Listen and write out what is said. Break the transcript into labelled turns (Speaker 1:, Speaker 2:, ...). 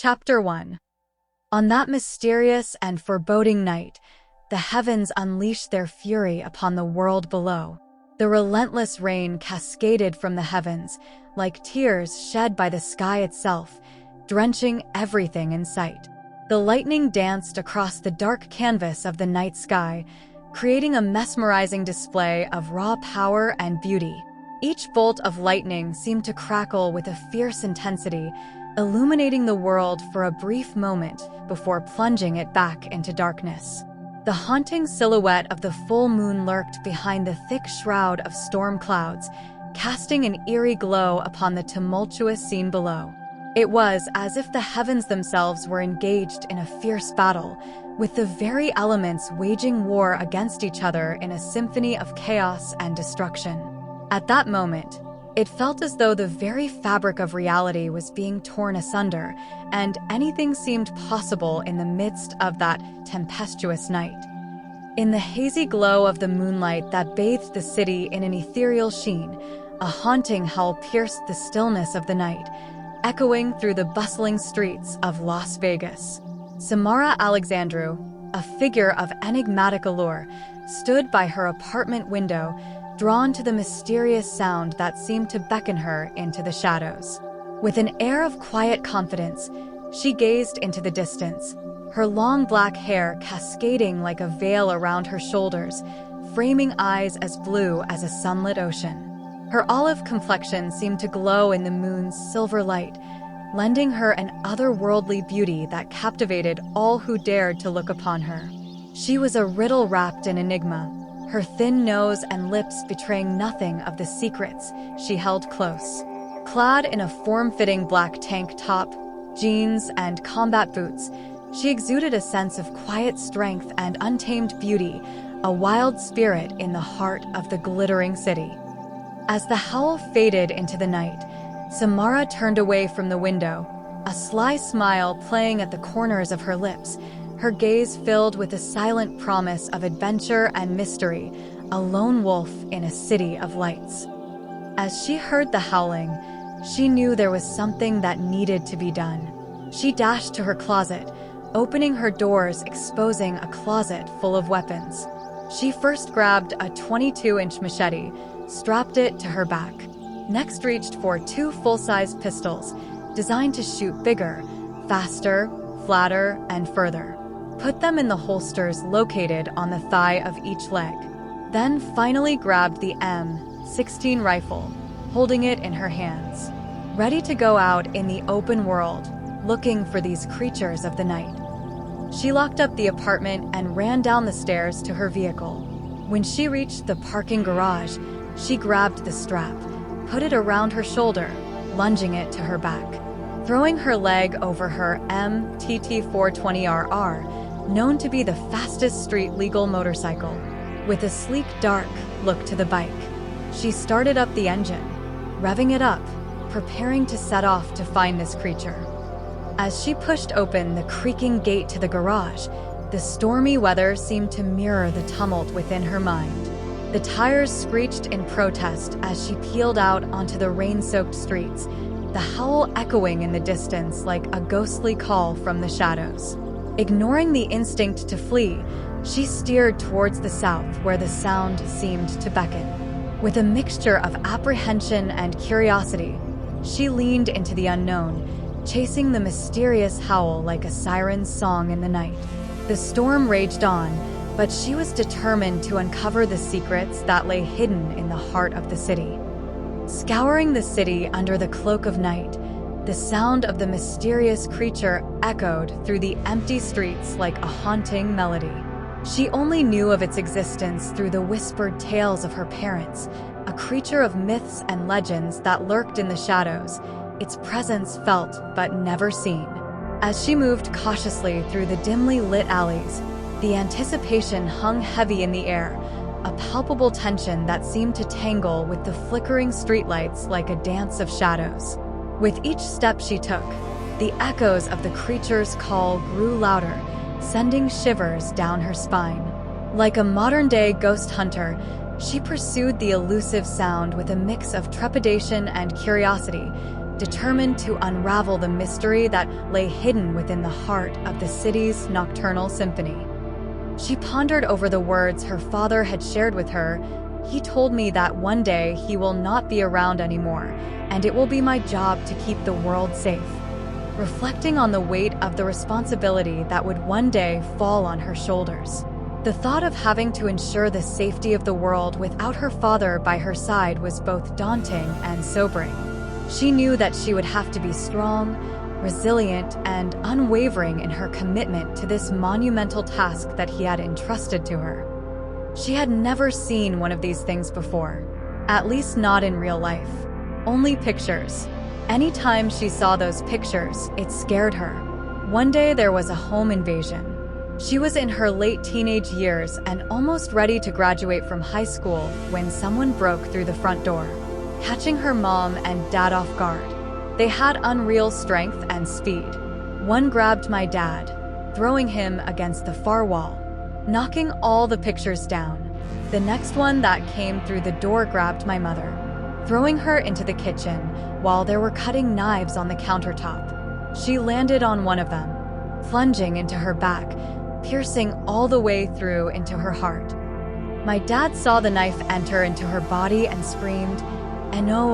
Speaker 1: Chapter 1. On that mysterious and foreboding night, the heavens unleashed their fury upon the world below. The relentless rain cascaded from the heavens, like tears shed by the sky itself, drenching everything in sight. The lightning danced across the dark canvas of the night sky, creating a mesmerizing display of raw power and beauty. Each bolt of lightning seemed to crackle with a fierce intensity, illuminating the world for a brief moment before plunging it back into darkness. The haunting silhouette of the full moon lurked behind the thick shroud of storm clouds, casting an eerie glow upon the tumultuous scene below. It was as if the heavens themselves were engaged in a fierce battle, with the very elements waging war against each other in a symphony of chaos and destruction. At that moment, it felt as though the very fabric of reality was being torn asunder, and anything seemed possible in the midst of that tempestuous night. In the hazy glow of the moonlight that bathed the city in an ethereal sheen, a haunting howl pierced the stillness of the night, echoing through the bustling streets of Las Vegas. Samara Alexandru, a figure of enigmatic allure, stood by her apartment window, drawn to the mysterious sound that seemed to beckon her into the shadows. With an air of quiet confidence, she gazed into the distance, her long black hair cascading like a veil around her shoulders, framing eyes as blue as a sunlit ocean. Her olive complexion seemed to glow in the moon's silver light, lending her an otherworldly beauty that captivated all who dared to look upon her. She was a riddle wrapped in enigma, her thin nose and lips betraying nothing of the secrets she held close. Clad in a form-fitting black tank top, jeans, and combat boots, she exuded a sense of quiet strength and untamed beauty, a wild spirit in the heart of the glittering city. As the howl faded into the night, Samara turned away from the window, a sly smile playing at the corners of her lips, her gaze filled with the silent promise of adventure and mystery, a lone wolf in a city of lights. As she heard the howling, she knew there was something that needed to be done. She dashed to her closet, opening her doors, exposing a closet full of weapons. She first grabbed a 22-inch machete, strapped it to her back. Next reached for 2 full-size pistols, designed to shoot bigger, faster, flatter, and further. Put them in the holsters located on the thigh of each leg. Then finally grabbed the M16 rifle, holding it in her hands. Ready to go out in the open world, looking for these creatures of the night. She locked up the apartment and ran down the stairs to her vehicle. When she reached the parking garage, she grabbed the strap, put it around her shoulder, lunging it to her back. Throwing her leg over her MTT420RR, known to be the fastest street-legal motorcycle, with a sleek, dark look to the bike. She started up the engine, revving it up, preparing to set off to find this creature. As she pushed open the creaking gate to the garage, the stormy weather seemed to mirror the tumult within her mind. The tires screeched in protest as she peeled out onto the rain-soaked streets, the howl echoing in the distance like a ghostly call from the shadows. Ignoring the instinct to flee, she steered towards the south where the sound seemed to beckon. With a mixture of apprehension and curiosity, she leaned into the unknown, chasing the mysterious howl like a siren's song in the night. The storm raged on, but she was determined to uncover the secrets that lay hidden in the heart of the city. Scouring the city under the cloak of night, the sound of the mysterious creature echoed through the empty streets like a haunting melody. She only knew of its existence through the whispered tales of her parents, a creature of myths and legends that lurked in the shadows, its presence felt but never seen. As she moved cautiously through the dimly lit alleys, the anticipation hung heavy in the air, a palpable tension that seemed to tangle with the flickering streetlights like a dance of shadows. With each step she took, the echoes of the creature's call grew louder, sending shivers down her spine. Like a modern-day ghost hunter, she pursued the elusive sound with a mix of trepidation and curiosity, determined to unravel the mystery that lay hidden within the heart of the city's nocturnal symphony. She pondered over the words her father had shared with her. He told me that one day he will not be around anymore, and it will be my job to keep the world safe. Reflecting on the weight of the responsibility that would one day fall on her shoulders, the thought of having to ensure the safety of the world without her father by her side was both daunting and sobering. She knew that she would have to be strong, resilient, and unwavering in her commitment to this monumental task that he had entrusted to her. She had never seen one of these things before, at least not in real life. Only pictures. Anytime she saw those pictures, it scared her. One day there was a home invasion. She was in her late teenage years and almost ready to graduate from high school when someone broke through the front door, catching her mom and dad off guard. They had unreal strength and speed. One grabbed my dad, throwing him against the far wall, knocking all the pictures down. The next one that came through the door grabbed my mother, throwing her into the kitchen while there were cutting knives on the countertop. She landed on one of them, plunging into her back, piercing all the way through into her heart. My dad saw the knife enter into her body and screamed, "No!"